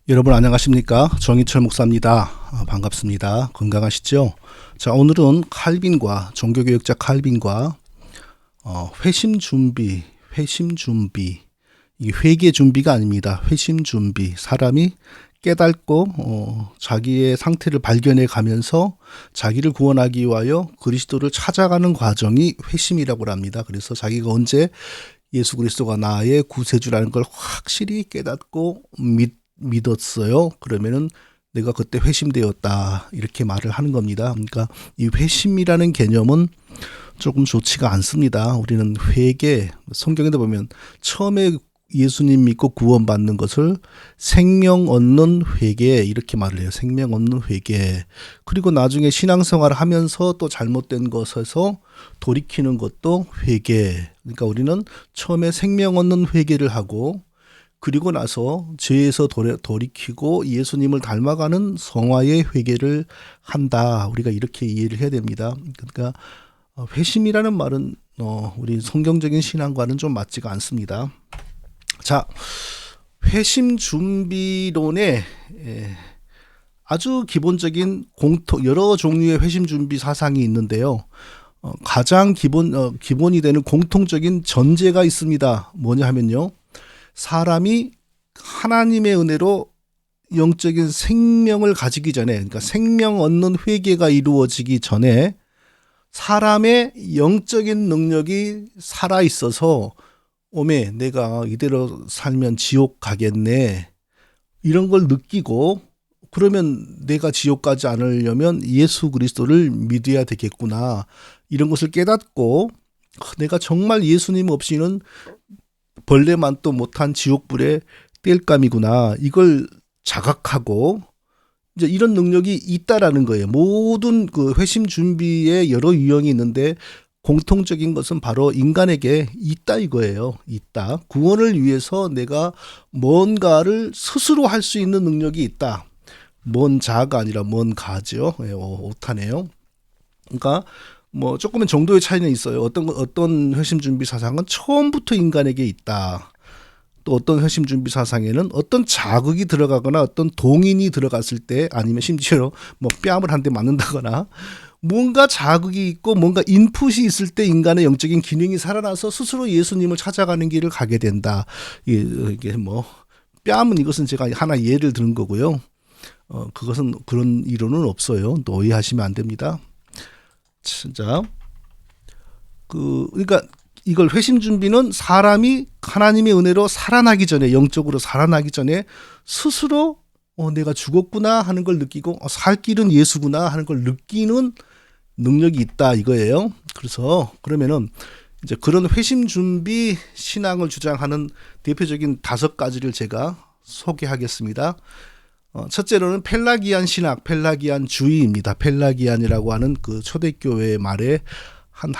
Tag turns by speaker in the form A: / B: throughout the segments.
A: 여러분 안녕하십니까? 정희철 목사입니다. 반갑습니다. 건강하시죠? 자, 오늘은 칼빈과 종교개혁자 칼빈과 회심 준비, 이 회개 준비가 아닙니다. 회심 준비. 사람이 깨닫고 자기의 상태를 발견해 가면서 자기를 구원하기 위하여 그리스도를 찾아가는 과정이 회심이라고 합니다. 그래서 자기가 언제 예수 그리스도가 나의 구세주라는 걸 확실히 깨닫고 믿었어요. 그러면은 내가 그때 회심되었다. 이렇게 말을 하는 겁니다. 그러니까 이 회심이라는 개념은 조금 좋지가 않습니다. 우리는 회개, 성경에도 보면 처음에 예수님 믿고 구원받는 것을 생명 얻는 회개 이렇게 말을 해요. 생명 얻는 회개. 그리고 나중에 신앙생활을 하면서 또 잘못된 것에서 돌이키는 것도 회개. 그러니까 우리는 처음에 생명 얻는 회개를 하고 그리고 나서 죄에서 돌이키고 예수님을 닮아가는 성화의 회개를 한다. 우리가 이렇게 이해를 해야 됩니다. 그러니까 회심이라는 말은 우리 성경적인 신앙과는 좀 맞지가 않습니다. 자, 회심 준비론에 아주 기본적인 여러 종류의 회심 준비 사상이 있는데요. 가장 기본이 되는 공통적인 전제가 있습니다. 뭐냐 하면요. 사람이 하나님의 은혜로 영적인 생명을 가지기 전에, 그러니까 생명 얻는 회개가 이루어지기 전에 사람의 영적인 능력이 살아 있어서 오메 내가 이대로 살면 지옥 가겠네 이런 걸 느끼고 그러면 내가 지옥 가지 않으려면 예수 그리스도를 믿어야 되겠구나 이런 것을 깨닫고 내가 정말 예수님 없이는 벌레만도 못한 지옥불에 뗄감이구나 이걸 자각하고 이제 이런 능력이 있다라는 거예요. 모든 그 회심 준비에 여러 유형이 있는데 공통적인 것은 바로 인간에게 있다 이거예요. 있다. 구원을 위해서 내가 뭔가를 스스로 할 수 있는 능력이 있다. 뭔 자가 아니라 뭔 가죠. 오타네요. 그러니까 뭐 조금은 정도의 차이는 있어요. 어떤 회심 준비 사상은 처음부터 인간에게 있다. 또 어떤 회심 준비 사상에는 어떤 자극이 들어가거나 어떤 동인이 들어갔을 때 아니면 심지어 뭐 뺨을 한 대 맞는다거나 뭔가 자극이 있고 뭔가 인풋이 있을 때 인간의 영적인 기능이 살아나서 스스로 예수님을 찾아가는 길을 가게 된다. 이게 뭐 뺨은 이것은 제가 하나 예를 드는 거고요. 그것은 그런 이론은 없어요. 또 오해하시면 안 됩니다. 진짜 그러니까 이걸 회심 준비는 사람이 하나님의 은혜로 살아나기 전에 영적으로 살아나기 전에 스스로 내가 죽었구나 하는 걸 느끼고 살 길은 예수구나 하는 걸 느끼는 능력이 있다 이거예요. 그래서 그러면은 이제 그런 회심 준비 신앙을 주장하는 대표적인 5가지를 제가 소개하겠습니다. 첫째로는 펠라기안 신학, 펠라기안 주의입니다. 펠라기안이라고 하는 그 초대교회 말에 한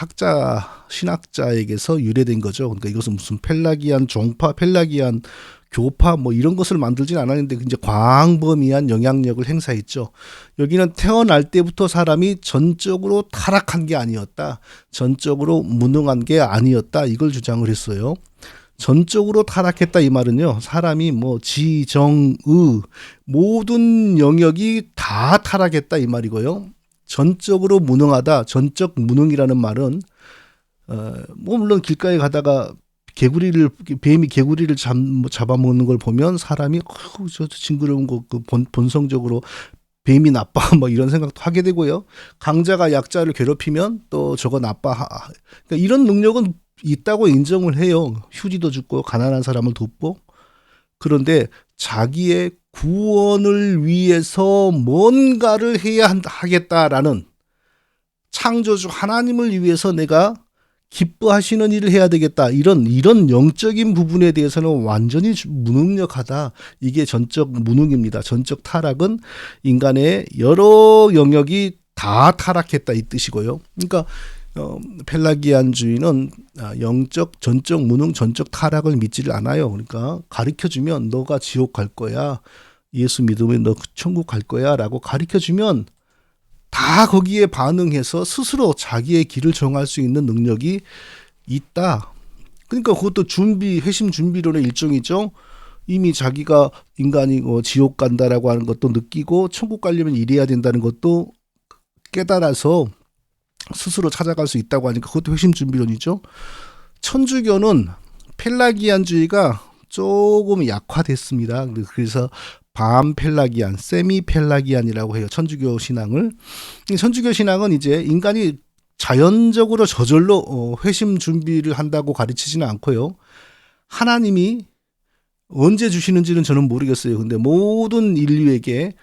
A: 신학자에게서 유래된 거죠. 그러니까 이것은 무슨 펠라기안 종파, 펠라기안 교파 뭐 이런 것을 만들진 않았는데 이제 광범위한 영향력을 행사했죠. 여기는 태어날 때부터 사람이 전적으로 타락한 게 아니었다. 전적으로 무능한 게 아니었다. 이걸 주장을 했어요. 전적으로 타락했다 이 말은요. 사람이 뭐 지정의 모든 영역이 다 타락했다 이 말이고요. 전적으로 무능하다. 전적 무능이라는 말은 뭐 물론 길가에 가다가 뱀이 개구리를 잡아먹는 걸 보면 사람이 저 징그러운 거 본성적으로 뱀이 나빠 뭐 이런 생각도 하게 되고요. 강자가 약자를 괴롭히면 또 저거 나빠. 그러니까 이런 능력은 있다고 인정을 해요. 휴지도 줍고 가난한 사람을 돕고. 그런데 자기의 구원을 위해서 뭔가를 해야 하겠다라는 창조주 하나님을 위해서 내가 기뻐하시는 일을 해야 되겠다. 이런 영적인 부분에 대해서는 완전히 무능력하다. 이게 전적 무능입니다. 전적 타락은 인간의 여러 영역이 다 타락했다 이 뜻이고요. 그러니까 펠라기안주의는 영적, 전적 무능, 전적 타락을 믿지를 않아요. 그러니까 가르쳐주면 너가 지옥 갈 거야. 예수 믿으면 너 천국 갈 거야 라고 가르쳐주면 다 거기에 반응해서 스스로 자기의 길을 정할 수 있는 능력이 있다. 그러니까 그것도 회심 준비론의 일종이죠. 이미 자기가 인간이 지옥 간다라고 하는 것도 느끼고 천국 가려면 이래야 된다는 것도 깨달아서 스스로 찾아갈 수 있다고 하니까 그것도 회심 준비론이죠. 천주교는 펠라기안주의가 조금 약화됐습니다. 그래서 반펠라기안, 세미펠라기안이라고 해요. 천주교 신앙을. 천주교 신앙은 이제 인간이 자연적으로 저절로 회심 준비를 한다고 가르치지는 않고요. 하나님이 언제 주시는지는 저는 모르겠어요. 근데 모든 인류에게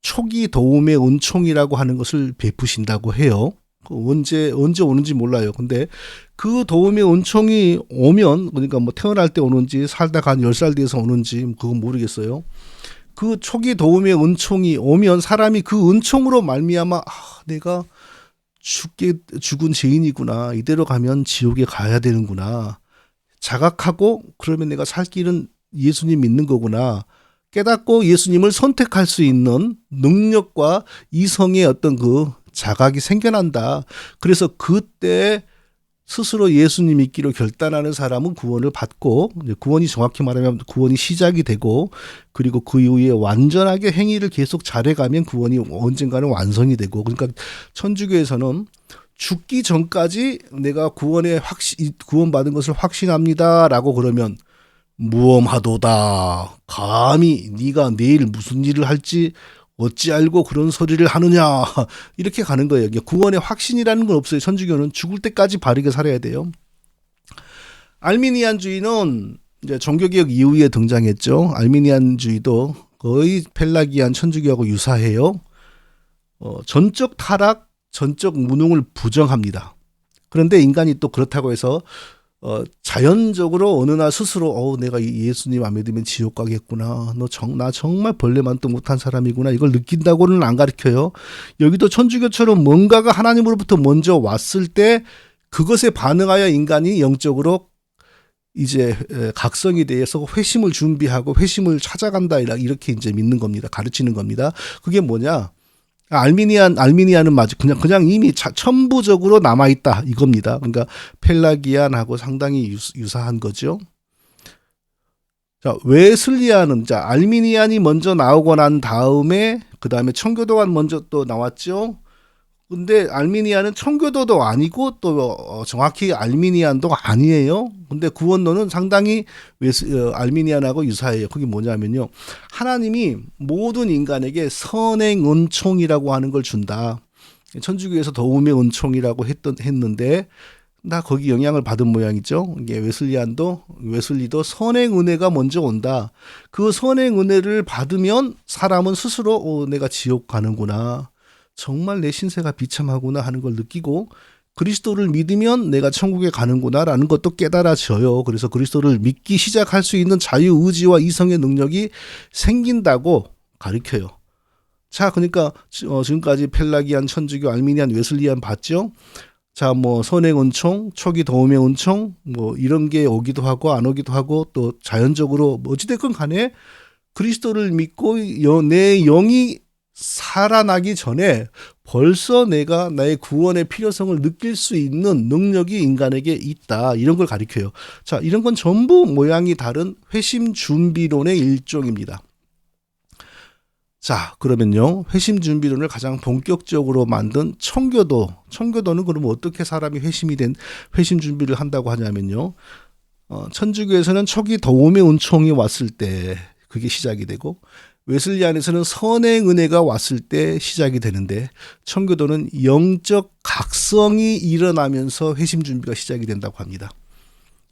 A: 초기 도움의 은총이라고 하는 것을 베푸신다고 해요. 언제 오는지 몰라요. 근데 그 도움의 은총이 오면, 그러니까 뭐 태어날 때 오는지 살다가 한 10살 돼서 오는지 그건 모르겠어요. 그 초기 도움의 은총이 오면 사람이 그 은총으로 말미암아 내가 죽은 죄인이구나. 이대로 가면 지옥에 가야 되는구나. 자각하고 그러면 내가 살 길은 예수님 믿는 거구나. 깨닫고 예수님을 선택할 수 있는 능력과 이성의 어떤 그 자각이 생겨난다. 그래서 그때 스스로 예수님 믿기로 결단하는 사람은 구원을 받고, 구원이 정확히 말하면 구원이 시작이 되고, 그리고 그 이후에 완전하게 행위를 계속 잘해가면 구원이 언젠가는 완성이 되고. 그러니까 천주교에서는 죽기 전까지 내가 구원받은 것을 확신합니다라고 그러면 무엄하도다. 감히 네가 내일 무슨 일을 할지 어찌 알고 그런 소리를 하느냐. 이렇게 가는 거예요. 구원의 확신이라는 건 없어요. 천주교는 죽을 때까지 바르게 살아야 돼요. 알미니안주의는 이제 종교개혁 이후에 등장했죠. 알미니안주의도 거의 펠라기안 천주교하고 유사해요. 전적 타락, 전적 무능을 부정합니다. 그런데 인간이 또 그렇다고 해서 자연적으로 어느 날 스스로 내가 예수님 안 믿으면 지옥 가겠구나. 나 정말 벌레만도 못한 사람이구나. 이걸 느낀다고는 안 가르쳐요. 여기도 천주교처럼 뭔가가 하나님으로부터 먼저 왔을 때 그것에 반응하여 인간이 영적으로 이제 각성이 돼서 회심을 준비하고 회심을 찾아간다. 이렇게 이제 믿는 겁니다. 가르치는 겁니다. 그게 뭐냐? 알미니안은 맞아. 그냥 이미 천부적으로 남아있다. 이겁니다. 그러니까 펠라기안하고 상당히 유사한 거죠. 자, 웨슬리안은, 알미니안이 먼저 나오고 난 다음에, 그 다음에 청교도가 먼저 또 나왔죠. 근데 알미니안은 청교도도 아니고 또 정확히 알미니안도 아니에요. 근데 구원론은 상당히 알미니안하고 유사해요. 그게 뭐냐면요. 하나님이 모든 인간에게 선행 은총이라고 하는 걸 준다. 천주교에서 도움의 은총이라고 했는데 나 거기 영향을 받은 모양이죠. 이게 웨슬리도 선행 은혜가 먼저 온다. 그 선행 은혜를 받으면 사람은 스스로 내가 지옥 가는구나. 정말 내 신세가 비참하구나 하는 걸 느끼고 그리스도를 믿으면 내가 천국에 가는구나 라는 것도 깨달아져요. 그래서 그리스도를 믿기 시작할 수 있는 자유의지와 이성의 능력이 생긴다고 가르쳐요. 자, 그러니까 지금까지 펠라기안, 천주교, 알미니안, 웨슬리안 봤죠? 자, 뭐 선행 은총, 초기 도움의 은총, 뭐 이런 게 오기도 하고 안 오기도 하고 또 자연적으로 어찌됐건 간에 그리스도를 믿고 내 영이 살아나기 전에 벌써 내가 나의 구원의 필요성을 느낄 수 있는 능력이 인간에게 있다. 이런 걸 가리켜요. 자, 이런 건 전부 모양이 다른 회심 준비론의 일종입니다. 자, 그러면요. 회심 준비론을 가장 본격적으로 만든 청교도는 그러면 어떻게 사람이 회심 준비를 한다고 하냐면요. 천주교에서는 초기 도움의 은총이 왔을 때 그게 시작이 되고 웨슬리안에서는 선행 은혜가 왔을 때 시작이 되는데 청교도는 영적 각성이 일어나면서 회심 준비가 시작이 된다고 합니다.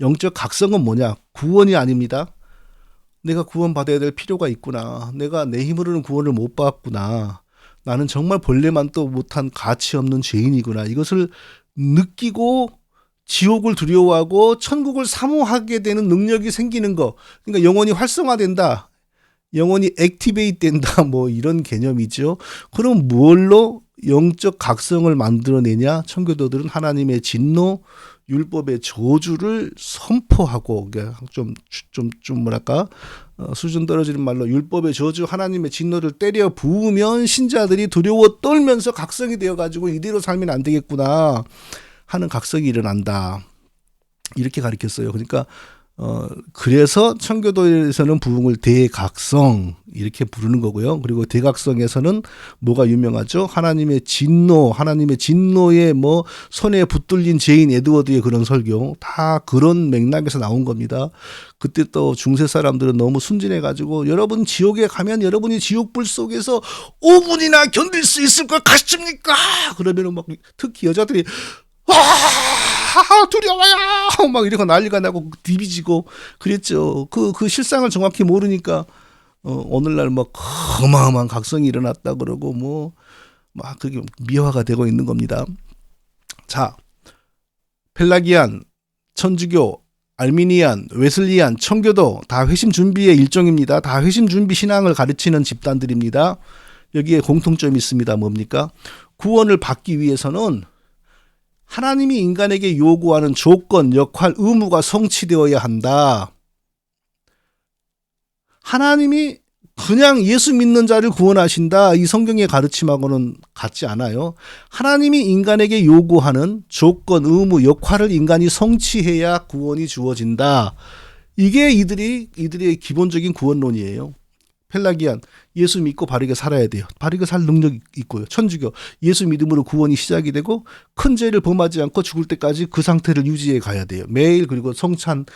A: 영적 각성은 뭐냐? 구원이 아닙니다. 내가 구원받아야 될 필요가 있구나. 내가 내 힘으로는 구원을 못 받았구나. 나는 정말 벌레만도 못한 가치 없는 죄인이구나. 이것을 느끼고 지옥을 두려워하고 천국을 사모하게 되는 능력이 생기는 거. 그러니까 영혼이 활성화된다. 영혼이 액티베이트 된다. 뭐 이런 개념이죠. 그럼 뭘로 영적 각성을 만들어내냐? 청교도들은 하나님의 진노, 율법의 저주를 선포하고 좀 뭐랄까 수준 떨어지는 말로 율법의 저주, 하나님의 진노를 때려 부으면 신자들이 두려워 떨면서 각성이 되어가지고 이대로 살면 안 되겠구나 하는 각성이 일어난다. 이렇게 가르쳤어요. 그러니까 그래서 청교도에서는 부흥을 대각성 이렇게 부르는 거고요. 그리고 대각성에서는 뭐가 유명하죠? 하나님의 진노에 뭐 손에 붙들린 죄인 에드워드의 그런 설교 다 그런 맥락에서 나온 겁니다. 그때 또 중세 사람들은 너무 순진해가지고 여러분 지옥에 가면 여러분이 지옥불 속에서 5분이나 견딜 수 있을 걸 가십니까? 그러면은 막 특히 여자들이 와 두려워요 막 이러고 난리가 나고 디비지고 그랬죠. 그 실상을 정확히 모르니까 오늘날 막 어마어마한 각성이 일어났다 그러고 뭐 막 그게 미화가 되고 있는 겁니다. 자, 펠라기안, 천주교, 알미니안, 웨슬리안, 청교도 다 회심 준비의 일종입니다. 다 회심 준비 신앙을 가르치는 집단들입니다. 여기에 공통점이 있습니다. 뭡니까? 구원을 받기 위해서는 하나님이 인간에게 요구하는 조건, 역할, 의무가 성취되어야 한다. 하나님이 그냥 예수 믿는 자를 구원하신다. 이 성경의 가르침하고는 같지 않아요. 하나님이 인간에게 요구하는 조건, 의무, 역할을 인간이 성취해야 구원이 주어진다. 이게 이들의 기본적인 구원론이에요. 펠라기안, 예수 믿고 바르게 살아야 돼요. 바르게 살 능력이 있고요. 천주교, 예수 믿음으로 구원이 시작이 되고 큰 죄를 범하지 않고 죽을 때까지 그 상태를 유지해 가야 돼요. 매일 그리고 성찬,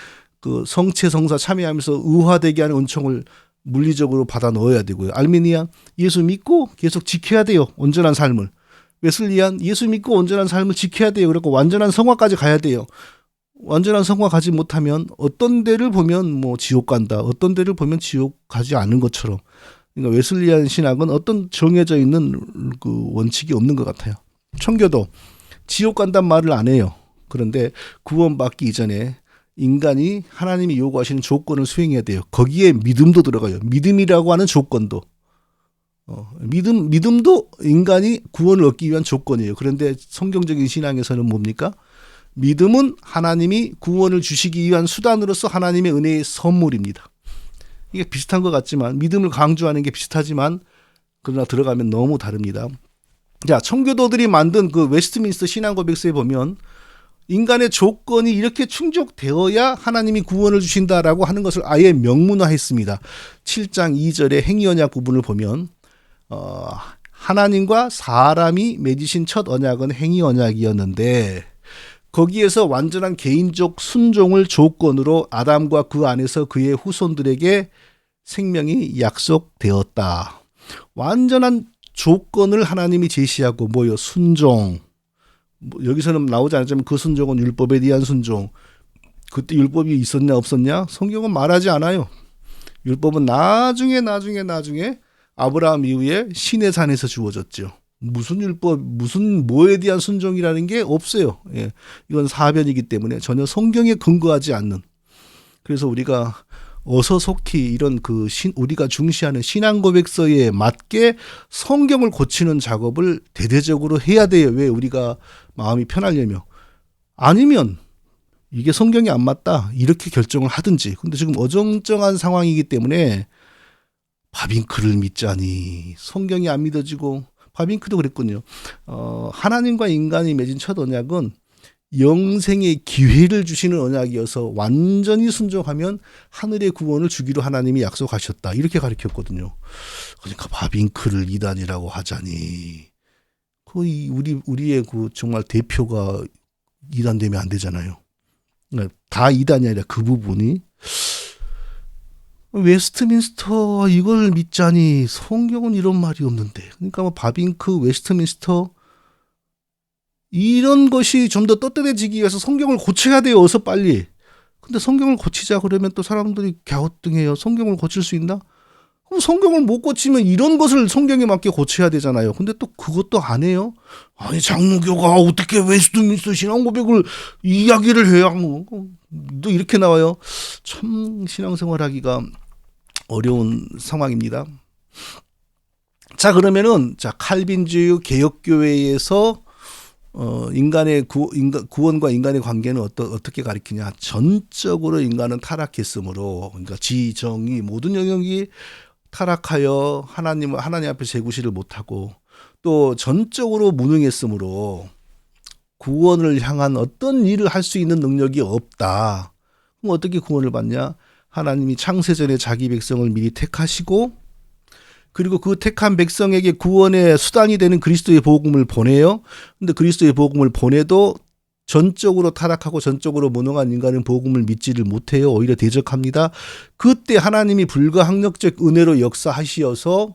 A: 성체 성사 참여하면서 의화되게 하는 은총을 물리적으로 받아 넣어야 되고요. 알미니안, 예수 믿고 계속 지켜야 돼요. 온전한 삶을. 웨슬리안, 예수 믿고 온전한 삶을 지켜야 돼요. 그리고 완전한 성화까지 가야 돼요. 완전한 성화 가지 못하면 어떤 데를 보면 뭐 지옥 간다. 어떤 데를 보면 지옥 가지 않은 것처럼. 그러니까 웨슬리안 신학은 어떤 정해져 있는 그 원칙이 없는 것 같아요. 청교도 지옥 간단 말을 안 해요. 그런데 구원받기 이전에 인간이 하나님이 요구하시는 조건을 수행해야 돼요. 거기에 믿음도 들어가요. 믿음이라고 하는 조건도. 믿음도 인간이 구원을 얻기 위한 조건이에요. 그런데 성경적인 신앙에서는 뭡니까? 믿음은 하나님이 구원을 주시기 위한 수단으로서 하나님의 은혜의 선물입니다. 이게 비슷한 것 같지만 믿음을 강조하는 게 비슷하지만 그러나 들어가면 너무 다릅니다. 자, 청교도들이 만든 그 웨스트민스터 신앙고백서에 보면 인간의 조건이 이렇게 충족되어야 하나님이 구원을 주신다라고 하는 것을 아예 명문화했습니다. 7장 2절의 행위언약 부분을 보면 하나님과 사람이 맺으신 첫 언약은 행위언약이었는데 거기에서 완전한 개인적 순종을 조건으로 아담과 그 안에서 그의 후손들에게 생명이 약속되었다. 완전한 조건을 하나님이 제시하고 뭐요? 순종. 여기서는 나오지 않았지만 그 순종은 율법에 대한 순종. 그때 율법이 있었냐 없었냐? 성경은 말하지 않아요. 율법은 나중에 아브라함 이후에 시내산에서 주어졌죠. 무슨 율법, 무슨 뭐에 대한 순종이라는 게 없어요. 예. 이건 사변이기 때문에 전혀 성경에 근거하지 않는. 그래서 우리가 어서 속히 이런 우리가 중시하는 신앙 고백서에 맞게 성경을 고치는 작업을 대대적으로 해야 돼요. 왜? 우리가 마음이 편하려면. 아니면 이게 성경이 안 맞다. 이렇게 결정을 하든지. 근데 지금 어정쩡한 상황이기 때문에 바빙크를 믿자니 성경이 안 믿어지고 바빙크도 그랬군요. 하나님과 인간이 맺은 첫 언약은 영생의 기회를 주시는 언약이어서 완전히 순종하면 하늘의 구원을 주기로 하나님이 약속하셨다. 이렇게 가르쳤거든요. 그러니까 바빙크를 이단이라고 하자니 거의 우리의 정말 대표가 이단되면 안 되잖아요. 다 이단이 아니라 그 부분이 웨스트민스터 이걸 믿자니 성경은 이런 말이 없는데. 그러니까 뭐 바빙크, 웨스트민스터 이런 것이 좀 더 떳떳해지기 위해서 성경을 고쳐야 돼요. 어서 빨리. 근데 성경을 고치자 그러면 또 사람들이 갸우뚱해요. 성경을 고칠 수 있나? 그럼 성경을 못 고치면 이런 것을 성경에 맞게 고쳐야 되잖아요. 근데 또 그것도 안 해요. 아니 장로교가 어떻게 웨스트민스터 신앙고백을 이야기를 해야 또 이렇게 나와요. 참 신앙생활하기가 어려운 상황입니다. 자, 그러면은 칼빈주의 개혁교회에서 인간의 구원과 인간의 관계는 어떻게 가리키냐? 전적으로 인간은 타락했으므로, 그러니까 지정의 모든 영역이 타락하여 하나님 앞에 제구시를 못하고 또 전적으로 무능했으므로 구원을 향한 어떤 일을 할 수 있는 능력이 없다. 그럼 어떻게 구원을 받냐? 하나님이 창세전에 자기 백성을 미리 택하시고 그리고 그 택한 백성에게 구원의 수단이 되는 그리스도의 복음을 보내요. 근데 그리스도의 복음을 보내도 전적으로 타락하고 전적으로 무능한 인간은 복음을 믿지를 못해요. 오히려 대적합니다. 그때 하나님이 불가항력적 은혜로 역사하시어서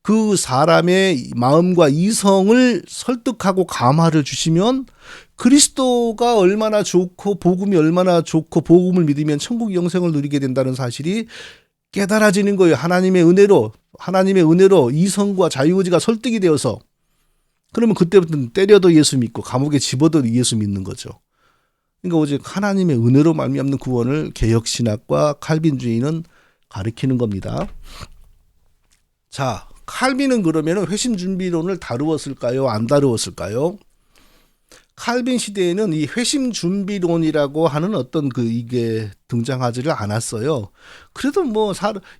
A: 그 사람의 마음과 이성을 설득하고 감화를 주시면 그리스도가 얼마나 좋고 복음이 얼마나 좋고 복음을 믿으면 천국 영생을 누리게 된다는 사실이 깨달아지는 거예요. 하나님의 은혜로 이성과 자유의지가 설득이 되어서 그러면 그때부터는 때려도 예수 믿고 감옥에 집어도 예수 믿는 거죠. 그러니까 오직 하나님의 은혜로 말미암는 구원을 개혁신학과 칼빈주의는 가리키는 겁니다. 자, 칼빈은 그러면 회심준비론을 다루었을까요? 안 다루었을까요? 칼빈 시대에는 이 회심준비론이라고 하는 어떤 이게 등장하지를 않았어요. 그래도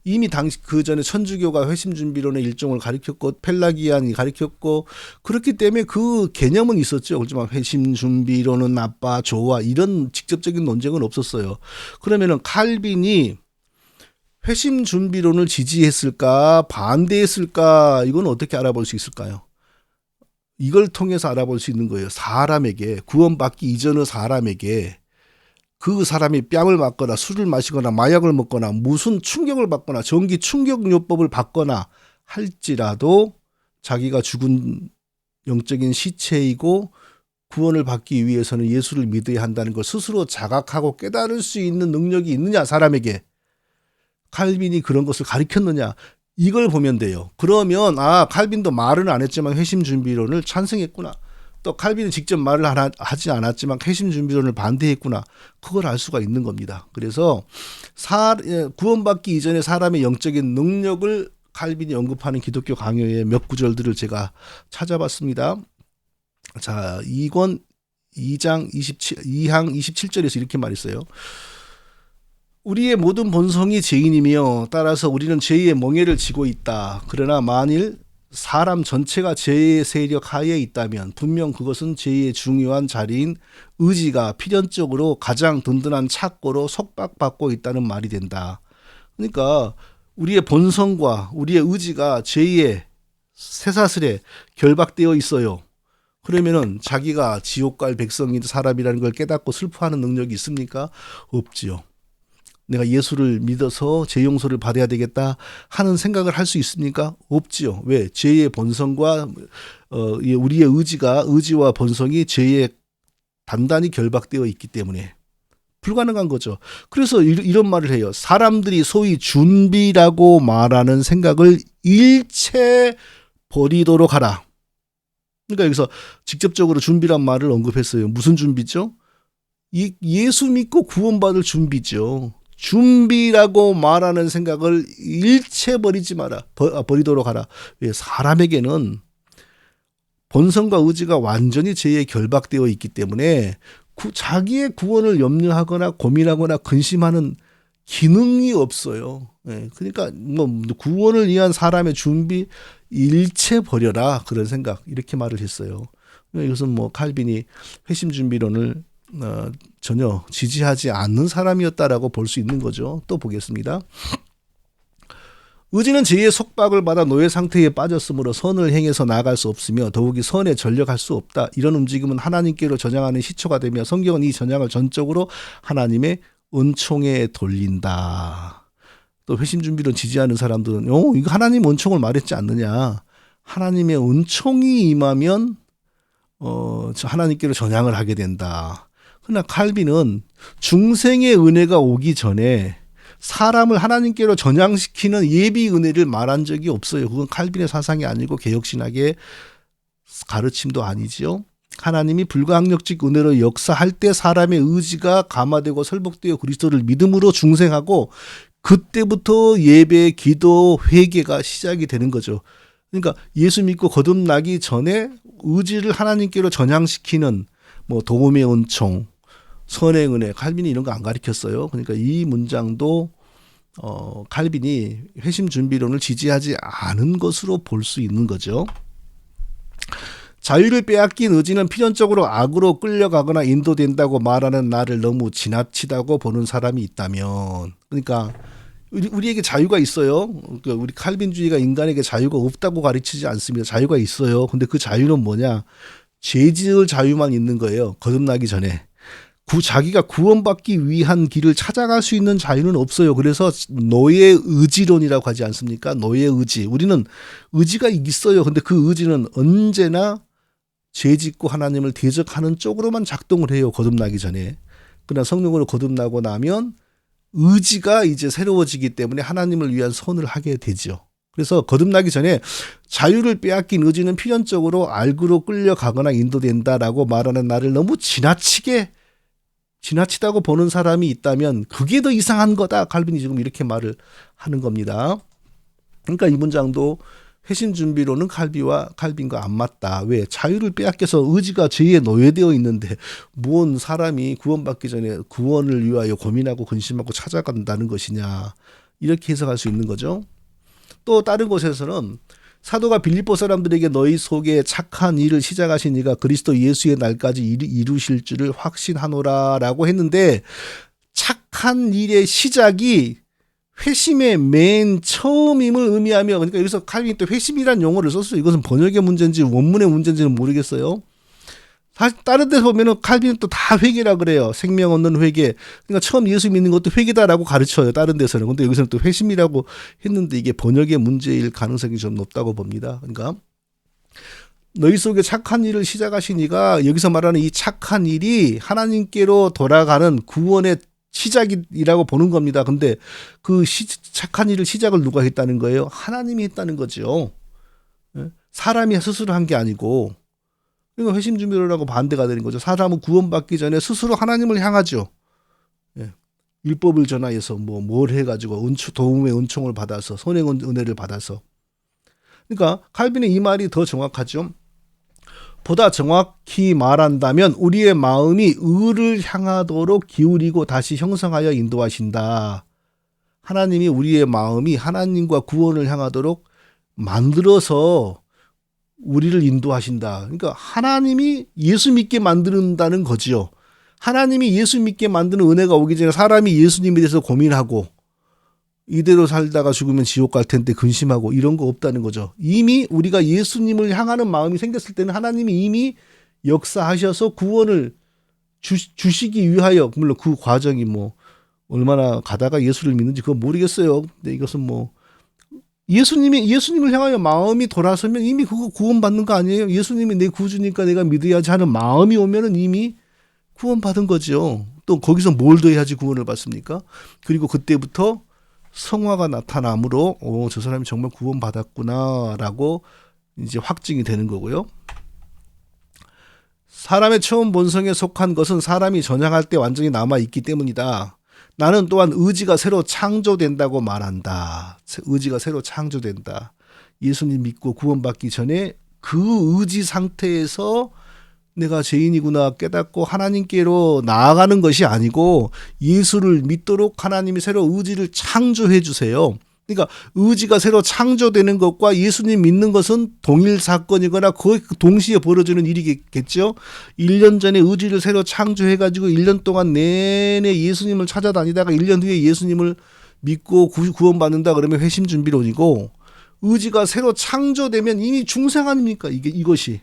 A: 이미 그 전에 천주교가 회심준비론의 일종을 가리켰고 펠라기안이 가리켰고 그렇기 때문에 그 개념은 있었죠. 그렇지만 회심준비론은 나빠, 좋아 이런 직접적인 논쟁은 없었어요. 그러면은 칼빈이 회심준비론을 지지했을까, 반대했을까, 이건 어떻게 알아볼 수 있을까요? 이걸 통해서 알아볼 수 있는 거예요. 사람에게, 구원받기 이전의 사람에게 그 사람이 뺨을 맞거나 술을 마시거나 마약을 먹거나 무슨 충격을 받거나 전기 충격요법을 받거나 할지라도 자기가 죽은 영적인 시체이고 구원을 받기 위해서는 예수를 믿어야 한다는 걸 스스로 자각하고 깨달을 수 있는 능력이 있느냐, 사람에게. 칼빈이 그런 것을 가르쳤느냐, 이걸 보면 돼요. 그러면 칼빈도 말은 안 했지만 회심준비론을 찬성했구나. 또 칼빈은 직접 말을 하지 않았지만 회심준비론을 반대했구나. 그걸 알 수가 있는 겁니다. 그래서 구원받기 이전에 사람의 영적인 능력을 칼빈이 언급하는 기독교 강요의 몇 구절들을 제가 찾아봤습니다. 자, 2권 2장 27절에서 이렇게 말했어요. 우리의 모든 본성이 죄인이며 따라서 우리는 죄의 멍에를 지고 있다. 그러나 만일 사람 전체가 죄의 세력 하에 있다면 분명 그것은 죄의 중요한 자리인 의지가 필연적으로 가장 든든한 착고로 속박받고 있다는 말이 된다. 그러니까 우리의 본성과 우리의 의지가 죄의 쇠사슬에 결박되어 있어요. 그러면은 자기가 지옥 갈 백성인 사람이라는 걸 깨닫고 슬퍼하는 능력이 있습니까? 없지요. 내가 예수를 믿어서 죄 용서를 받아야 되겠다 하는 생각을 할 수 있습니까? 없지요. 왜? 죄의 본성과 우리의 의지와 본성이 죄에 단단히 결박되어 있기 때문에 불가능한 거죠. 그래서 이런 말을 해요. 사람들이 소위 준비라고 말하는 생각을 일체 버리도록 하라. 그러니까 여기서 직접적으로 준비란 말을 언급했어요. 무슨 준비죠? 예수 믿고 구원받을 준비죠. 준비라고 말하는 생각을 일체 버리도록 하라. 왜? 사람에게는 본성과 의지가 완전히 죄에 결박되어 있기 때문에 자기의 구원을 염려하거나 고민하거나 근심하는 기능이 없어요. 그러니까 구원을 위한 사람의 준비 일체 버려라, 그런 생각, 이렇게 말을 했어요. 이것은 칼빈이 회심준비론을 전혀 지지하지 않는 사람이었다라고 볼 수 있는 거죠. 또 보겠습니다. 의지는 죄의 속박을 받아 노예 상태에 빠졌으므로 선을 행해서 나아갈 수 없으며 더욱이 선에 전력할 수 없다. 이런 움직임은 하나님께로 전향하는 시초가 되며 성경은 이 전향을 전적으로 하나님의 은총에 돌린다. 또 회심준비론 지지하는 사람들은 이거 하나님 은총을 말했지 않느냐. 하나님의 은총이 임하면 하나님께로 전향을 하게 된다. 그러나 칼빈은 중생의 은혜가 오기 전에 사람을 하나님께로 전향시키는 예비 은혜를 말한 적이 없어요. 그건 칼빈의 사상이 아니고 개혁신학의 가르침도 아니지요. 하나님이 불가항력적 은혜로 역사할 때 사람의 의지가 감화되고 설복되어 그리스도를 믿음으로 중생하고 그때부터 예배, 기도, 회개가 시작이 되는 거죠. 그러니까 예수 믿고 거듭나기 전에 의지를 하나님께로 전향시키는 도움의 은총, 선의 은혜, 칼빈이 이런 거 안 가르쳤어요. 그러니까 이 문장도 칼빈이 회심준비론을 지지하지 않은 것으로 볼 수 있는 거죠. 자유를 빼앗긴 의지는 필연적으로 악으로 끌려가거나 인도된다고 말하는 나를 너무 지나치다고 보는 사람이 있다면, 그러니까 우리에게 자유가 있어요. 그러니까 우리 칼빈주의가 인간에게 자유가 없다고 가르치지 않습니다. 자유가 있어요. 근데 그 자유는 뭐냐? 죄 지을 자유만 있는 거예요. 거듭나기 전에. 자기가 구원받기 위한 길을 찾아갈 수 있는 자유는 없어요. 그래서 노예 의지론이라고 하지 않습니까? 노예 의지. 우리는 의지가 있어요. 근데 그 의지는 언제나 죄 짓고 하나님을 대적하는 쪽으로만 작동을 해요. 거듭나기 전에. 그러나 성령으로 거듭나고 나면 의지가 이제 새로워지기 때문에 하나님을 위한 선을 하게 되죠. 그래서 거듭나기 전에 자유를 빼앗긴 의지는 필연적으로 악으로 끌려가거나 인도된다라고 말하는 나를 너무 지나치다고 보는 사람이 있다면 그게 더 이상한 거다. 칼빈이 지금 이렇게 말을 하는 겁니다. 그러니까 이 문장도 회심 준비로는 칼빈과 안 맞다. 왜? 자유를 빼앗겨서 의지가 죄에 노예되어 있는데 뭔 사람이 구원받기 전에 구원을 위하여 고민하고 근심하고 찾아간다는 것이냐. 이렇게 해석할 수 있는 거죠. 또 다른 곳에서는 사도가 빌립보 사람들에게 너희 속에 착한 일을 시작하신 이가 그리스도 예수의 날까지 이루실 줄을 확신하노라라고 했는데, 착한 일의 시작이 회심의 맨 처음임을 의미하며, 그러니까 여기서 칼빈이 또 회심이라는 용어를 썼어요. 이것은 번역의 문제인지 원문의 문제인지는 모르겠어요. 사실 다른 데서 보면은 칼빈은 또 다 회개라 그래요. 생명 얻는 회개. 그러니까 처음 예수 믿는 것도 회개다라고 가르쳐요. 다른 데서는. 근데 여기서는 또 회심이라고 했는데 이게 번역의 문제일 가능성이 좀 높다고 봅니다. 그러니까 너희 속에 착한 일을 시작하신 이가, 여기서 말하는 이 착한 일이 하나님께로 돌아가는 구원의 시작이라고 보는 겁니다. 근데 그 착한 일을 시작을 누가 했다는 거예요? 하나님이 했다는 거죠. 사람이 스스로 한 게 아니고. 그러니까 회심 준비로라고 반대가 되는 거죠. 사람은 구원받기 전에 스스로 하나님을 향하죠. 예. 율법을 전하여서 뭘 해가지고 도움의 은총을 받아서 선행 은혜를 받아서. 그러니까 칼빈의 이 말이 더 정확하죠. 보다 정확히 말한다면 우리의 마음이 의를 향하도록 기울이고 다시 형성하여 인도하신다. 하나님이 우리의 마음이 하나님과 구원을 향하도록 만들어서 우리를 인도하신다. 그러니까 하나님이 예수 믿게 만든다는 거지요. 하나님이 예수 믿게 만드는 은혜가 오기 전에 사람이 예수님에 대해서 고민하고 이대로 살다가 죽으면 지옥 갈 텐데 근심하고 이런 거 없다는 거죠. 이미 우리가 예수님을 향하는 마음이 생겼을 때는 하나님이 이미 역사하셔서 구원을 주시기 위하여, 물론 그 과정이 얼마나 가다가 예수를 믿는지 그거 모르겠어요. 근데 이것은 예수님을 향하여 마음이 돌아서면 이미 그거 구원받는 거 아니에요? 예수님이 내 구주니까 내가 믿어야지 하는 마음이 오면은 이미 구원받은 거죠. 또 거기서 뭘 더 해야지 구원을 받습니까? 그리고 그때부터 성화가 나타나므로 저 사람이 정말 구원받았구나라고 이제 확증이 되는 거고요. 사람의 처음 본성에 속한 것은 사람이 전향할 때 완전히 남아있기 때문이다. 나는 또한 의지가 새로 창조된다고 말한다. 의지가 새로 창조된다. 예수님 믿고 구원받기 전에 그 의지 상태에서 내가 죄인이구나 깨닫고 하나님께로 나아가는 것이 아니고 예수를 믿도록 하나님이 새로 의지를 창조해 주세요. 그러니까 의지가 새로 창조되는 것과 예수님 믿는 것은 동일 사건이거나 거의 동시에 벌어지는 일이겠죠. 1년 전에 의지를 새로 창조해가지고 1년 동안 내내 예수님을 찾아다니다가 1년 후에 예수님을 믿고 구원받는다 그러면 회심 준비론이고, 의지가 새로 창조되면 이미 중생 아닙니까? 이것이.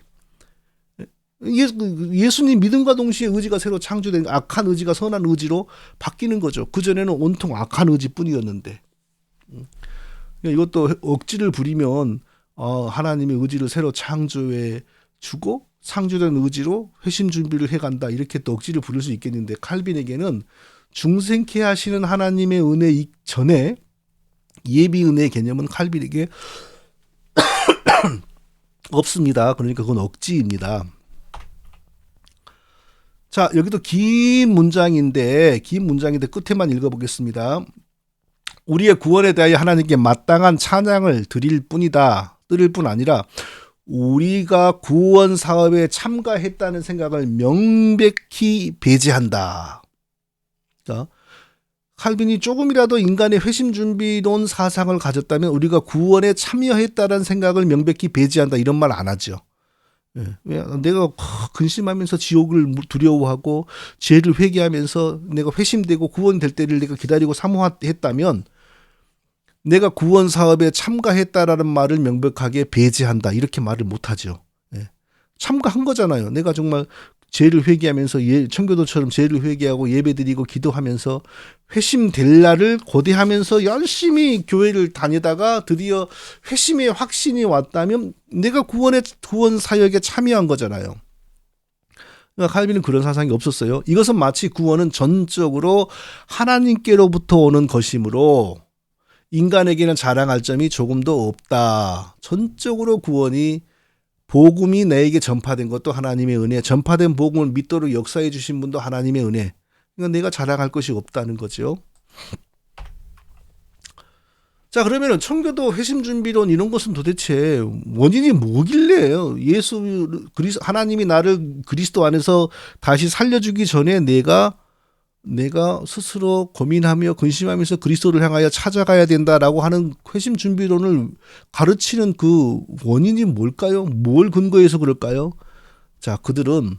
A: 예수님 믿음과 동시에 의지가 새로 창조된 악한 의지가 선한 의지로 바뀌는 거죠. 그전에는 온통 악한 의지뿐이었는데. 이것도 억지를 부리면 하나님의 의지를 새로 창조해 주고 창조된 의지로 회심 준비를 해간다, 이렇게 또 억지를 부릴 수 있겠는데, 칼빈에게는 중생케 하시는 하나님의 은혜 전에 예비 은혜의 개념은 칼빈에게 없습니다. 그러니까 그건 억지입니다. 자, 여기도 긴 문장인데 끝에만 읽어보겠습니다. 우리의 구원에 대하여 하나님께 마땅한 찬양을 드릴 뿐 아니라 우리가 구원 사업에 참가했다는 생각을 명백히 배제한다. 자, 칼빈이 조금이라도 인간의 회심 준비론 사상을 가졌다면 우리가 구원에 참여했다는 생각을 명백히 배제한다, 이런 말 안 하죠. 예. 왜 내가 근심하면서 지옥을 두려워하고 죄를 회개하면서 내가 회심되고 구원될 때를 내가 기다리고 사모했다면 내가 구원 사업에 참가했다라는 말을 명백하게 배제한다. 이렇게 말을 못하죠. 예. 참가한 거잖아요. 내가 정말 죄를 회개하면서 청교도처럼 죄를 회개하고 예배드리고 기도하면서 회심될 날을 고대하면서 열심히 교회를 다니다가 드디어 회심의 확신이 왔다면 내가 구원 사역에 참여한 거잖아요. 그러니까 칼빈은 그런 사상이 없었어요. 이것은 마치 구원은 전적으로 하나님께로부터 오는 것이므로 인간에게는 자랑할 점이 조금도 없다. 전적으로 구원이 복음이 내게 전파된 것도 하나님의 은혜, 전파된 복음을 믿도록 역사해 주신 분도 하나님의 은혜. 그러니까 내가 자랑할 것이 없다는 거죠. 자, 그러면은 청교도 회심준비론 이런 것은 도대체 원인이 뭐길래요? 하나님이 나를 그리스도 안에서 다시 살려주기 전에 내가 스스로 고민하며 근심하면서 그리스도를 향하여 찾아가야 된다라고 하는 회심 준비론을 가르치는 그 원인이 뭘까요? 뭘 근거해서 그럴까요? 자, 그들은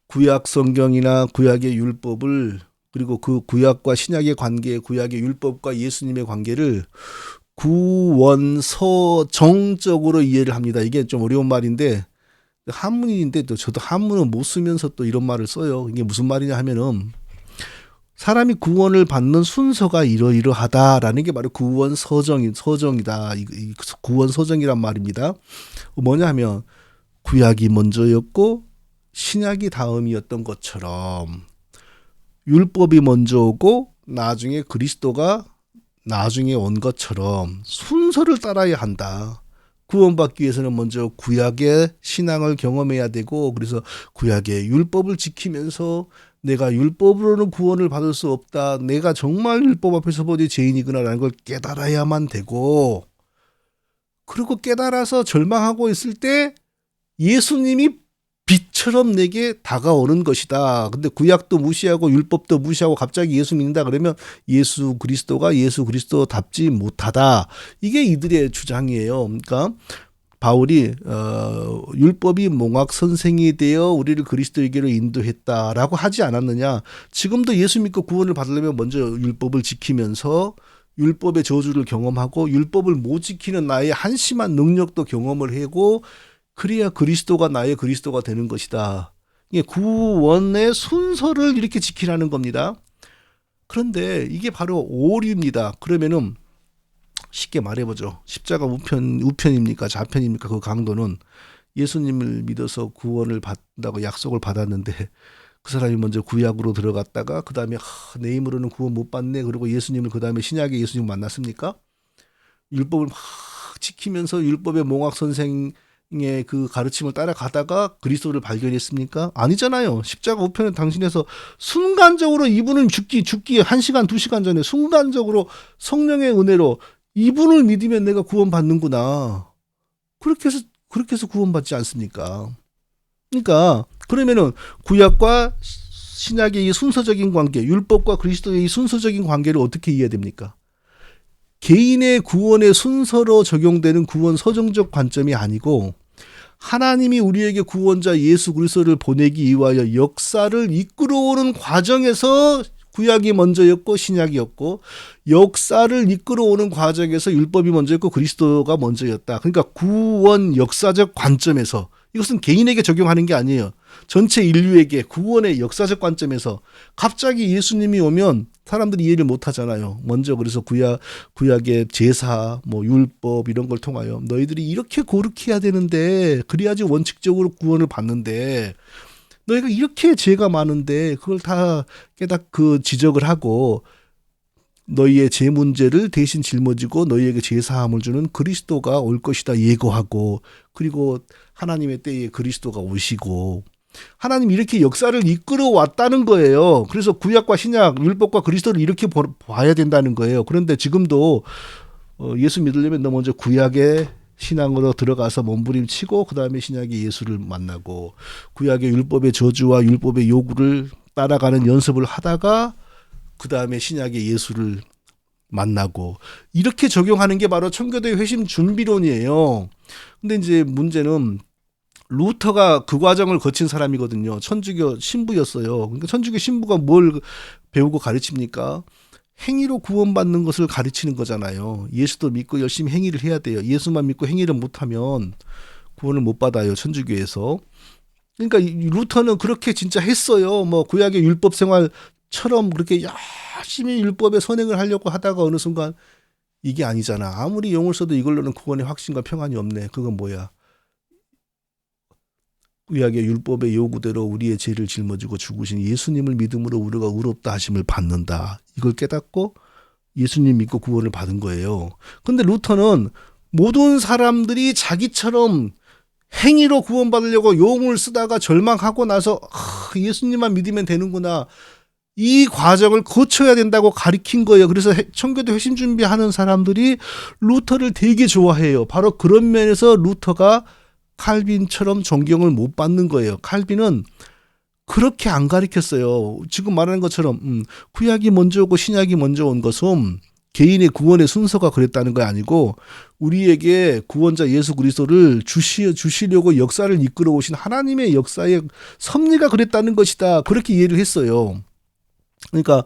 A: 구약 성경이나 구약의 율법을 그리고 그 구약과 신약의 관계, 구약의 율법과 예수님의 관계를 구원서정적으로 이해를 합니다. 이게 좀 어려운 말인데 한문인데 또 저도 한문은 못 쓰면서 또 이런 말을 써요. 이게 무슨 말이냐 하면은 사람이 구원을 받는 순서가 이러이러하다라는 게 바로 서정이다. 구원서정이란 말입니다. 뭐냐 하면 구약이 먼저였고 신약이 다음이었던 것처럼 율법이 먼저 오고 나중에 그리스도가 나중에 온 것처럼 순서를 따라야 한다. 구원받기 위해서는 먼저 구약의 신앙을 경험해야 되고 그래서 구약의 율법을 지키면서 내가 율법으로는 구원을 받을 수 없다. 내가 정말 율법 앞에서 보지 죄인이구나라는 걸 깨달아야만 되고 그리고 깨달아서 절망하고 있을 때 예수님이 빛처럼 내게 다가오는 것이다. 근데 구약도 무시하고 율법도 무시하고 갑자기 예수 믿는다 그러면 예수 그리스도답지 못하다. 이게 이들의 주장이에요. 그러니까 바울이 율법이 몽학 선생이 되어 우리를 그리스도에게로 인도했다라고 하지 않았느냐. 지금도 예수 믿고 구원을 받으려면 먼저 율법을 지키면서 율법의 저주를 경험하고 율법을 못 지키는 나의 한심한 능력도 경험을 하고 그래야 그리스도가 나의 그리스도가 되는 것이다. 이게 구원의 순서를 이렇게 지키라는 겁니다. 그런데 이게 바로 오류입니다. 그러면은 쉽게 말해보죠. 십자가 우편입니까? 좌편입니까? 그 강도는 예수님을 믿어서 구원을 받는다고 약속을 받았는데 그 사람이 먼저 구약으로 들어갔다가 그 다음에 내 힘으로는 구원 못 받네. 그리고 예수님을 그 다음에 신약의 예수님 만났습니까? 율법을 막 지키면서 율법의 몽학 선생의 그 가르침을 따라가다가 그리스도를 발견했습니까? 아니잖아요. 십자가 우편에 당신에서 순간적으로 이분은 죽기 1시간 2시간 전에 순간적으로 성령의 은혜로 이분을 믿으면 내가 구원받는구나. 그렇게 해서 구원받지 않습니까? 그러니까 그러면은 구약과 신약의 이 순서적인 관계, 율법과 그리스도의 이 순서적인 관계를 어떻게 이해해야 됩니까? 개인의 구원의 순서로 적용되는 구원 서정적 관점이 아니고 하나님이 우리에게 구원자 예수 그리스도를 보내기 위하여 역사를 이끌어오는 과정에서 구약이 먼저였고 신약이었고 역사를 이끌어오는 과정에서 율법이 먼저였고 그리스도가 먼저였다. 그러니까 구원 역사적 관점에서 이것은 개인에게 적용하는 게 아니에요. 전체 인류에게 구원의 역사적 관점에서 갑자기 예수님이 오면 사람들이 이해를 못 하잖아요. 먼저 그래서 구약의 제사, 율법 이런 걸 통하여 너희들이 이렇게 거룩해야 해야 되는데 그래야지 원칙적으로 구원을 받는데 너희가 이렇게 죄가 많은데 그걸 다 지적을 하고 너희의 죄 문제를 대신 짊어지고 너희에게 죄사함을 주는 그리스도가 올 것이다 예고하고 그리고 하나님의 때에 그리스도가 오시고 하나님이 이렇게 역사를 이끌어 왔다는 거예요. 그래서 구약과 신약, 율법과 그리스도를 이렇게 봐야 된다는 거예요. 그런데 지금도 예수 믿으려면 너 먼저 구약의 신앙으로 들어가서 몸부림치고 그 다음에 신약의 예수를 만나고 구약의 율법의 저주와 율법의 요구를 따라가는 연습을 하다가 그 다음에 신약의 예수를 만나고 이렇게 적용하는 게 바로 청교도의 회심 준비론이에요. 근데 이제 문제는 루터가 그 과정을 거친 사람이거든요. 천주교 신부였어요. 그러니까 천주교 신부가 뭘 배우고 가르칩니까? 행위로 구원받는 것을 가르치는 거잖아요. 예수도 믿고 열심히 행위를 해야 돼요. 예수만 믿고 행위를 못하면 구원을 못 받아요. 천주교에서. 그러니까 루터는 그렇게 진짜 했어요. 뭐 구약의 율법 생활처럼 그렇게 열심히 율법에 선행을 하려고 하다가 어느 순간 이게 아니잖아. 아무리 용을 써도 이걸로는 구원의 확신과 평안이 없네. 그건 뭐야? 구약의 율법의 요구대로 우리의 죄를 짊어지고 죽으신 예수님을 믿음으로 우리가 의롭다 하심을 받는다. 이걸 깨닫고 예수님 믿고 구원을 받은 거예요. 근데 루터는 모든 사람들이 자기처럼 행위로 구원받으려고 용을 쓰다가 절망하고 나서 예수님만 믿으면 되는구나. 이 과정을 거쳐야 된다고 가르친 거예요. 그래서 청교도 회심 준비하는 사람들이 루터를 되게 좋아해요. 바로 그런 면에서 루터가 칼빈처럼 존경을 못 받는 거예요. 칼빈은 그렇게 안 가르쳤어요. 지금 말하는 것처럼 구약이 먼저 오고 신약이 먼저 온 것은 개인의 구원의 순서가 그랬다는 거 아니고 우리에게 구원자 예수 그리스도를 주시려고 역사를 이끌어 오신 하나님의 역사의 섭리가 그랬다는 것이다. 그렇게 이해를 했어요. 그러니까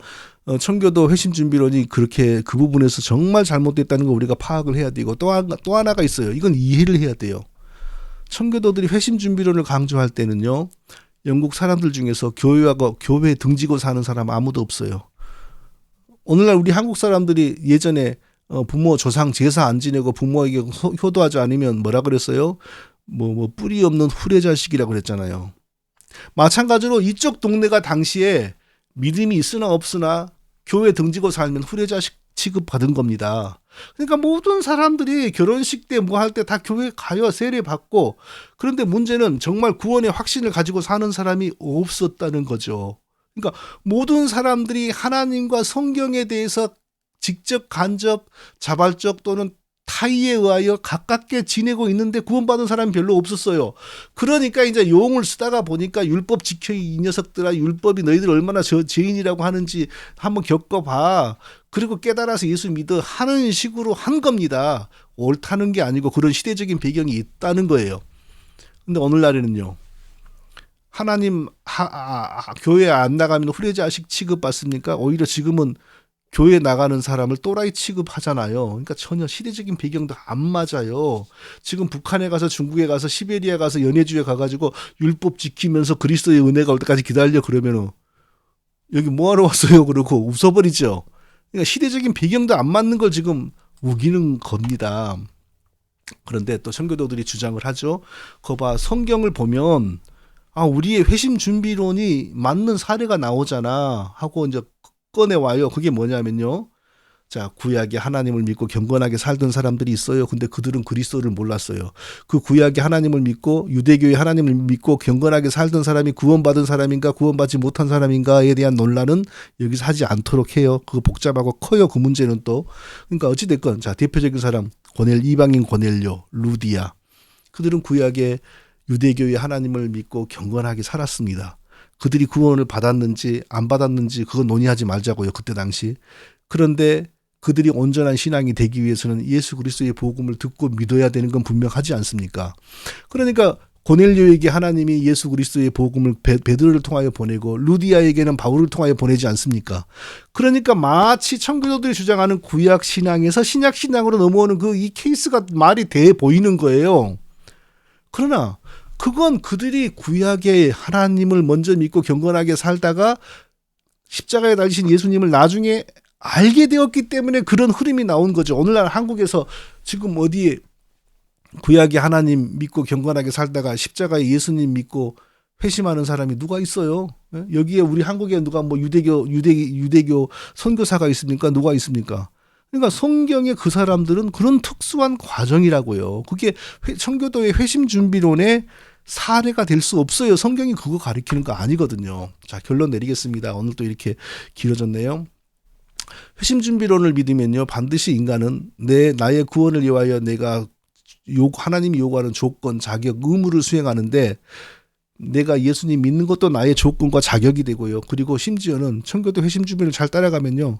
A: 청교도 회심준비론이 그렇게 그 부분에서 정말 잘못됐다는 걸 우리가 파악을 해야 되고 또 하나가 있어요. 이건 이해를 해야 돼요. 청교도들이 회심준비론을 강조할 때는요. 영국 사람들 중에서 교회에 등지고 사는 사람 아무도 없어요. 오늘날 우리 한국 사람들이 예전에 부모 조상 제사 안 지내고 부모에게 효도하지 않으면 뭐라 그랬어요? 뭐 뿌리 없는 후레자식이라고 그랬잖아요. 마찬가지로 이쪽 동네가 당시에 믿음이 있으나 없으나 교회 등지고 살면 후레자식 취급받은 겁니다. 그러니까 모든 사람들이 결혼식 때 뭐 할 때 다 교회 가요. 세례 받고. 그런데 문제는 정말 구원의 확신을 가지고 사는 사람이 없었다는 거죠. 그러니까 모든 사람들이 하나님과 성경에 대해서 직접 간접 자발적 또는 타의에 의하여 가깝게 지내고 있는데 구원받은 사람이 별로 없었어요. 그러니까 이제 용을 쓰다가 보니까 율법 지켜 이 녀석들아, 율법이 너희들 얼마나 죄인이라고 하는지 한번 겪어봐. 그리고 깨달아서 예수 믿어 하는 식으로 한 겁니다. 옳다는 게 아니고 그런 시대적인 배경이 있다는 거예요. 근데 오늘날에는요. 하나님 교회 안 나가면 후레자식 취급받습니까? 오히려 지금은 교회 나가는 사람을 또라이 취급하잖아요. 그러니까 전혀 시대적인 배경도 안 맞아요. 지금 북한에 가서 중국에 가서 시베리아 가서 연해주에 가가지고 율법 지키면서 그리스도의 은혜가 올 때까지 기다려 그러면은 여기 뭐하러 왔어요? 그러고 웃어버리죠. 그러니까 시대적인 배경도 안 맞는 걸 지금 우기는 겁니다. 그런데 또 청교도들이 주장을 하죠. 거봐 성경을 보면 우리의 회심 준비론이 맞는 사례가 나오잖아 하고 이제 꺼내와요. 그게 뭐냐면요. 자, 구약의 하나님을 믿고 경건하게 살던 사람들이 있어요. 근데 그들은 그리스도를 몰랐어요. 그 구약의 하나님을 믿고 유대교의 하나님을 믿고 경건하게 살던 사람이 구원받은 사람인가 구원받지 못한 사람인가에 대한 논란은 여기서 하지 않도록 해요. 그거 복잡하고 커요. 그 문제는 또. 그러니까 어찌됐건 자 대표적인 사람 이방인 고넬료, 루디아. 그들은 구약의 유대교의 하나님을 믿고 경건하게 살았습니다. 그들이 구원을 받았는지 안 받았는지 그거 논의하지 말자고요. 그때 당시. 그런데 그들이 온전한 신앙이 되기 위해서는 예수 그리스도의 복음을 듣고 믿어야 되는 건 분명하지 않습니까? 그러니까 고넬료에게 하나님이 예수 그리스도의 복음을 베드로를 통하여 보내고 루디아에게는 바울을 통하여 보내지 않습니까? 그러니까 마치 청교도들이 주장하는 구약 신앙에서 신약 신앙으로 넘어오는 이 케이스가 말이 돼 보이는 거예요. 그러나 그건 그들이 구약의 하나님을 먼저 믿고 경건하게 살다가 십자가에 달리신 예수님을 나중에 알게 되었기 때문에 그런 흐름이 나온 거죠. 오늘날 한국에서 지금 어디에 구약의 하나님 믿고 경건하게 살다가 십자가에 예수님 믿고 회심하는 사람이 누가 있어요? 여기에 우리 한국에 누가 뭐 유대교 선교사가 있습니까? 누가 있습니까? 그러니까 성경의 그 사람들은 그런 특수한 과정이라고요. 그게 청교도의 회심 준비론의 사례가 될 수 없어요. 성경이 그거 가리키는 거 아니거든요. 자, 결론 내리겠습니다. 오늘 또 이렇게 길어졌네요. 회심준비론을 믿으면요. 반드시 인간은 나의 구원을 위하여 내가 하나님이 요구하는 조건, 자격, 의무를 수행하는데 내가 예수님 믿는 것도 나의 조건과 자격이 되고요. 그리고 심지어는 청교도 회심준비를 잘 따라가면요.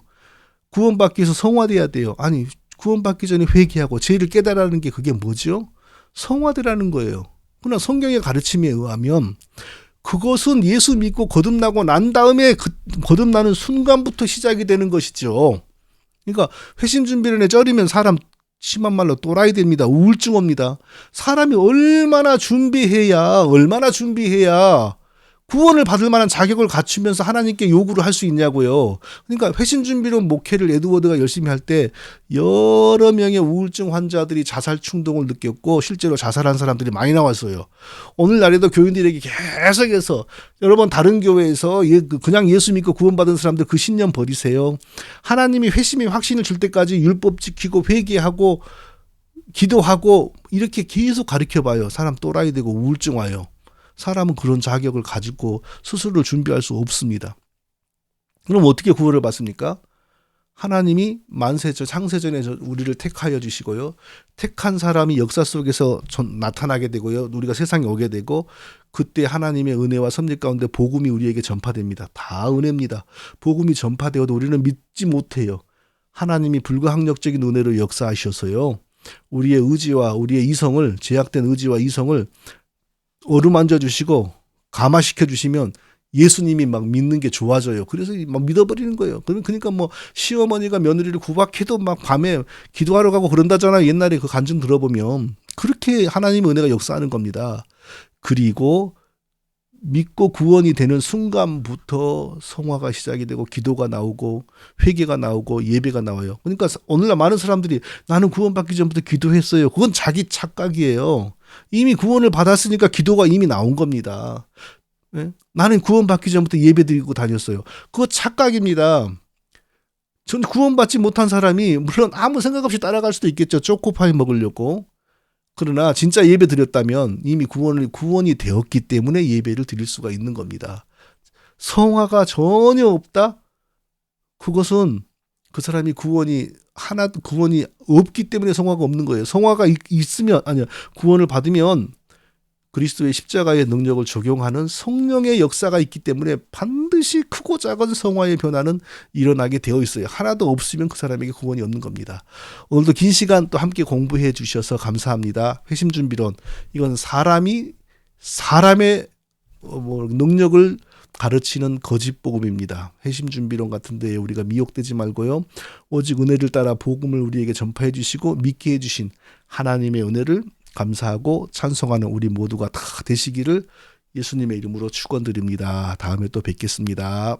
A: 구원받기 위해서 성화돼야 돼요. 아니 구원받기 전에 회개하고 죄를 깨달아는 게 그게 뭐죠? 성화되라는 거예요. 그러나 성경의 가르침에 의하면 그것은 예수 믿고 거듭나고 난 다음에 거듭나는 순간부터 시작이 되는 것이죠. 그러니까 회심 준비론에 쩔이면 사람 심한 말로 또라이 됩니다. 우울증 옵니다. 사람이 얼마나 준비해야 구원을 받을 만한 자격을 갖추면서 하나님께 요구를 할 수 있냐고요. 그러니까 회심 준비론 목회를 에드워드가 열심히 할 때 여러 명의 우울증 환자들이 자살 충동을 느꼈고 실제로 자살한 사람들이 많이 나왔어요. 오늘날에도 교인들에게 계속해서 여러분 다른 교회에서 그냥 예수 믿고 구원받은 사람들 그 신념 버리세요. 하나님이 회심의 확신을 줄 때까지 율법 지키고 회개하고 기도하고 이렇게 계속 가르쳐봐요. 사람 또라이 되고 우울증 와요. 사람은 그런 자격을 가지고 스스로를 준비할 수 없습니다. 그럼 어떻게 구원을 받습니까? 하나님이 창세전에 우리를 택하여 주시고요. 택한 사람이 역사 속에서 나타나게 되고요. 우리가 세상에 오게 되고 그때 하나님의 은혜와 섭리 가운데 복음이 우리에게 전파됩니다. 다 은혜입니다. 복음이 전파되어도 우리는 믿지 못해요. 하나님이 불가항력적인 은혜로 역사하셔서요. 우리의 의지와 우리의 이성을 제약된 의지와 이성을 어루만져 주시고 감화시켜 주시면 예수님이 막 믿는 게 좋아져요. 그래서 막 믿어버리는 거예요. 그러니까 뭐 시어머니가 며느리를 구박해도 막 밤에 기도하러 가고 그런다잖아요. 옛날에 그 간증 들어보면 그렇게 하나님의 은혜가 역사하는 겁니다. 그리고 믿고 구원이 되는 순간부터 성화가 시작이 되고 기도가 나오고 회개가 나오고 예배가 나와요. 그러니까 오늘날 많은 사람들이 나는 구원받기 전부터 기도했어요. 그건 자기 착각이에요. 이미 구원을 받았으니까 기도가 이미 나온 겁니다. 네? 나는 구원받기 전부터 예배 드리고 다녔어요. 그거 착각입니다. 전 구원받지 못한 사람이 물론 아무 생각 없이 따라갈 수도 있겠죠. 초코파이 먹으려고. 그러나 진짜 예배 드렸다면 이미 구원이 되었기 때문에 예배를 드릴 수가 있는 겁니다. 성화가 전혀 없다? 그것은 그 사람이 구원이 없기 때문에 성화가 없는 거예요. 성화가 있으면, 구원을 받으면 그리스도의 십자가의 능력을 적용하는 성령의 역사가 있기 때문에 반드시 크고 작은 성화의 변화는 일어나게 되어 있어요. 하나도 없으면 그 사람에게 구원이 없는 겁니다. 오늘도 긴 시간 또 함께 공부해 주셔서 감사합니다. 회심준비론. 이건 사람의 능력을 가르치는 거짓 복음입니다. 회심준비론 같은 데에 우리가 미혹되지 말고요. 오직 은혜를 따라 복음을 우리에게 전파해 주시고 믿게 해주신 하나님의 은혜를 감사하고 찬송하는 우리 모두가 다 되시기를 예수님의 이름으로 축원드립니다. 다음에 또 뵙겠습니다.